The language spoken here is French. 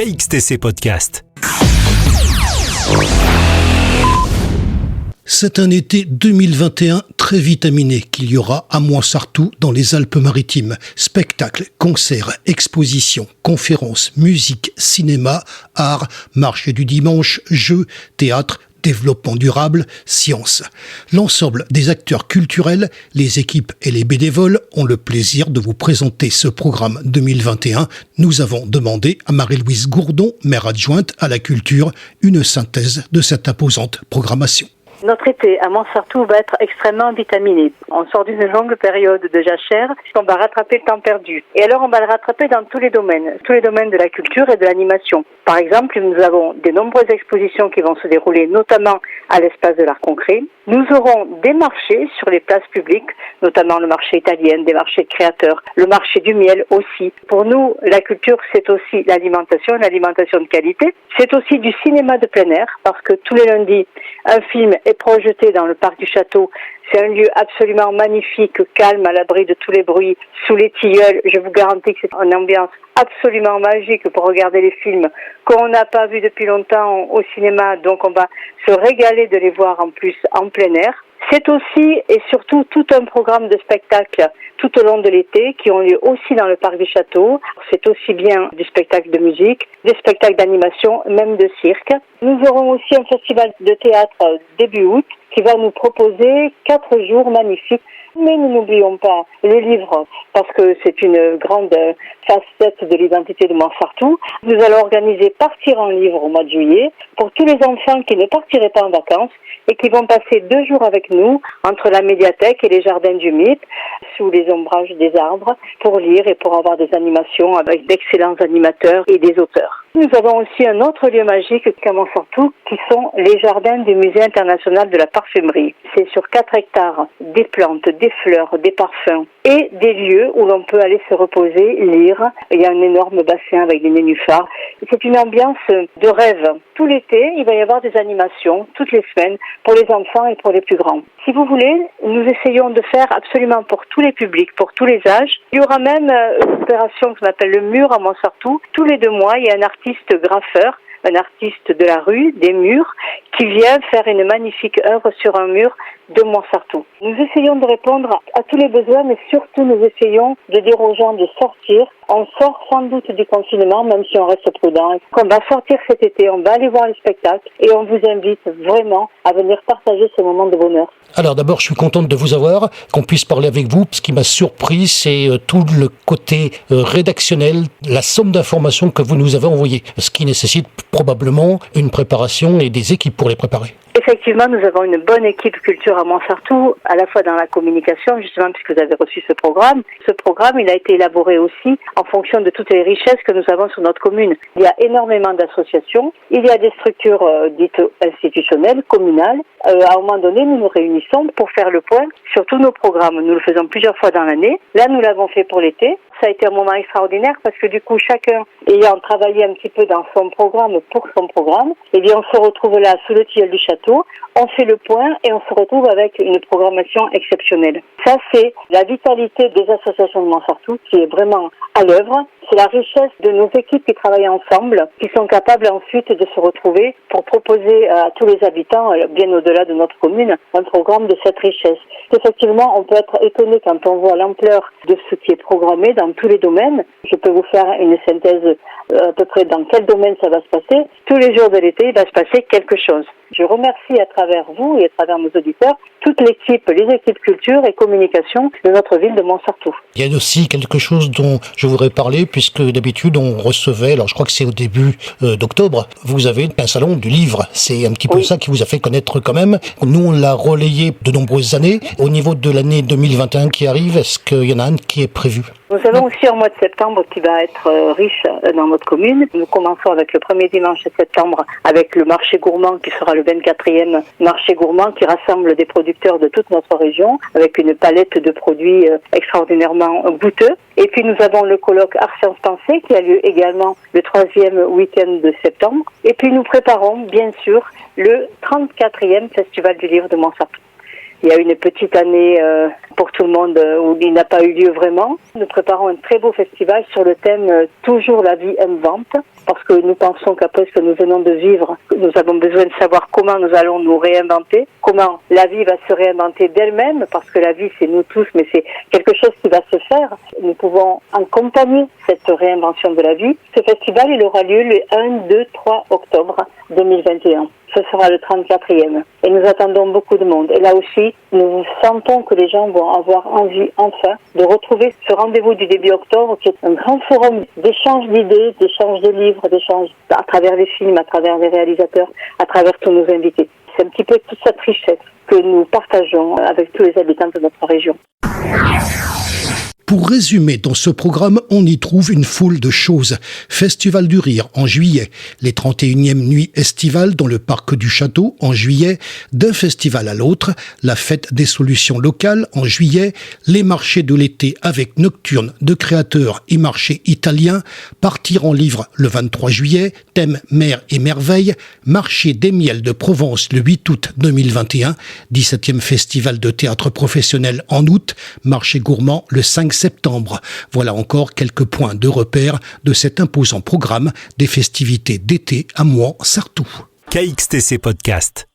KXTC Podcast. C'est un été 2021 très vitaminé qu'il y aura à Mointsartou dans les Alpes-Maritimes. Spectacles, concerts, expositions, conférences, musique, cinéma, art, marché du dimanche, jeux, théâtre, développement durable, sciences. L'ensemble des acteurs culturels, les équipes et les bénévoles ont le plaisir de vous présenter ce programme 2021. Nous avons demandé à Marie-Louise Gourdon, maire adjointe à la culture, une synthèse de cette imposante programmation. Notre été à Mointsartou va être extrêmement vitaminé. On sort d'une longue période de jachère, on va rattraper le temps perdu. Et alors on va le rattraper dans tous les domaines de la culture et de l'animation. Par exemple, nous avons de nombreuses expositions qui vont se dérouler, notamment à l'espace de l'art concret. Nous aurons des marchés sur les places publiques, notamment le marché italien, des marchés de créateurs, le marché du miel aussi. Pour nous, la culture, c'est aussi l'alimentation de qualité. C'est aussi du cinéma de plein air, parce que tous les lundis, un film est projeté dans le parc du château. C'est un lieu absolument magnifique, calme, à l'abri de tous les bruits, sous les tilleuls. Je vous garantis que c'est une ambiance absolument magique pour regarder les films qu'on n'a pas vus depuis longtemps au cinéma. Donc on va se régaler de les voir en plus en plein air. C'est aussi et surtout tout un programme de spectacles tout au long de l'été qui ont lieu aussi dans le parc du château. C'est aussi bien du spectacle de musique, des spectacles d'animation, même de cirque. Nous aurons aussi un festival de théâtre début août qui va nous proposer 4 jours magnifiques. Mais nous n'oublions pas le livre, parce que c'est une grande facette de l'identité de Mointsartou. Nous allons organiser Partir en livre au mois de juillet pour tous les enfants qui ne partiraient pas en vacances et qui vont passer 2 jours avec nous entre la médiathèque et les jardins du Mythe, sous les ombrages des arbres, pour lire et pour avoir des animations avec d'excellents animateurs et des auteurs. Nous avons aussi un autre lieu magique qu'à Mointsartou, qui sont les jardins du Musée international de la parfumerie. C'est sur 4 hectares, des plantes, des fleurs, des parfums et des lieux où l'on peut aller se reposer, lire. Il y a un énorme bassin avec des nénuphars. C'est une ambiance de rêve. Tout l'été, il va y avoir des animations, toutes les semaines, pour les enfants et pour les plus grands. Si vous voulez, nous essayons de faire absolument pour tous les publics, pour tous les âges. Il y aura même une opération qui s'appelle le mur à Mointsartou. Tous les 2 mois, il y a un artiste graffeur, un artiste de la rue, des murs, qui vient faire une magnifique œuvre sur un mur de Mointsartou. Nous essayons de répondre à tous les besoins, mais surtout nous essayons de dire aux gens de sortir. On sort sans doute du confinement, même si on reste prudent. On va sortir cet été, on va aller voir les spectacles et on vous invite vraiment à venir partager ce moment de bonheur. Alors d'abord, je suis contente de vous avoir, qu'on puisse parler avec vous. Ce qui m'a surpris, c'est tout le côté rédactionnel, la somme d'informations que vous nous avez envoyées, ce qui nécessite probablement une préparation et des équipes pour les préparer. Effectivement, nous avons une bonne équipe culture à Mointsartou, à la fois dans la communication, justement, puisque vous avez reçu ce programme. Ce programme, il a été élaboré aussi en fonction de toutes les richesses que nous avons sur notre commune. Il y a énormément d'associations, il y a des structures dites institutionnelles, communales. À un moment donné, nous nous réunissons pour faire le point sur tous nos programmes. Nous le faisons plusieurs fois dans l'année. Là, nous l'avons fait pour l'été. Ça a été un moment extraordinaire parce que du coup, chacun ayant travaillé un petit peu dans son programme pour son programme, eh bien, on se retrouve là sous le tilleul du château, on fait le point et on se retrouve avec une programmation exceptionnelle. Ça, c'est la vitalité des associations de Mointsartou qui est vraiment à l'œuvre. C'est la richesse de nos équipes qui travaillent ensemble, qui sont capables ensuite de se retrouver pour proposer à tous les habitants, bien au-delà de notre commune, un programme de cette richesse. Effectivement, on peut être étonné quand on voit l'ampleur de ce qui est programmé dans tous les domaines. Je peux vous faire une synthèse à peu près dans quel domaine ça va se passer. Tous les jours de l'été, il va se passer quelque chose. Je remercie à travers vous et à travers nos auditeurs toute l'équipe, les équipes culture et communication de notre ville de Mointsartou. Il y a aussi quelque chose dont je voudrais parler, puisque d'habitude on recevait, alors je crois que c'est au début d'octobre, vous avez un salon du livre. C'est un petit peu ça qui vous a fait connaître quand même. Nous, on l'a relayé de nombreuses années. Au niveau de l'année 2021 qui arrive, est-ce qu'il y en a un qui est prévu ? Nous avons aussi un mois de septembre qui va être riche dans notre commune. Nous commençons avec le premier dimanche de septembre avec le marché gourmand qui sera le 24e marché gourmand qui rassemble des producteurs de toute notre région avec une palette de produits extraordinairement goûteux. Et puis nous avons le colloque Art Sciences Pensée qui a lieu également le 3e week-end de septembre. Et puis nous préparons bien sûr le 34e Festival du Livre de Mointsartou. Il y a une petite année pour tout le monde où il n'a pas eu lieu vraiment. Nous préparons un très beau festival sur le thème Toujours la vie invente, parce que nous pensons qu'après ce que nous venons de vivre, nous avons besoin de savoir comment nous allons nous réinventer, comment la vie va se réinventer d'elle-même, parce que la vie c'est nous tous, mais c'est quelque chose qui va se faire. Nous pouvons accompagner cette réinvention de la vie. Ce festival, il aura lieu le 1, 2, 3 octobre 2021. Ce sera le 34e. Et nous attendons beaucoup de monde. Et là aussi, nous sentons que les gens vont avoir envie, enfin, de retrouver ce rendez-vous du début octobre, qui est un grand forum d'échange d'idées, d'échange de livres, d'échange à travers les films, à travers les réalisateurs, à travers tous nos invités. C'est un petit peu toute cette richesse que nous partageons avec tous les habitants de notre région. Pour résumer, dans ce programme, on y trouve une foule de choses. Festival du Rire en juillet, les 31e nuits estivales dans le parc du Château en juillet, d'un festival à l'autre, la fête des solutions locales en juillet, les marchés de l'été avec nocturnes de créateurs et marchés italiens, partir en livre le 23 juillet, thème mer et merveille, marché des miels de Provence le 8 août 2021, 17e festival de théâtre professionnel en août, marché gourmand le 5 septembre. Voilà encore quelques points de repère de cet imposant programme des festivités d'été à Mouans-Sartoux. KXTC Podcast.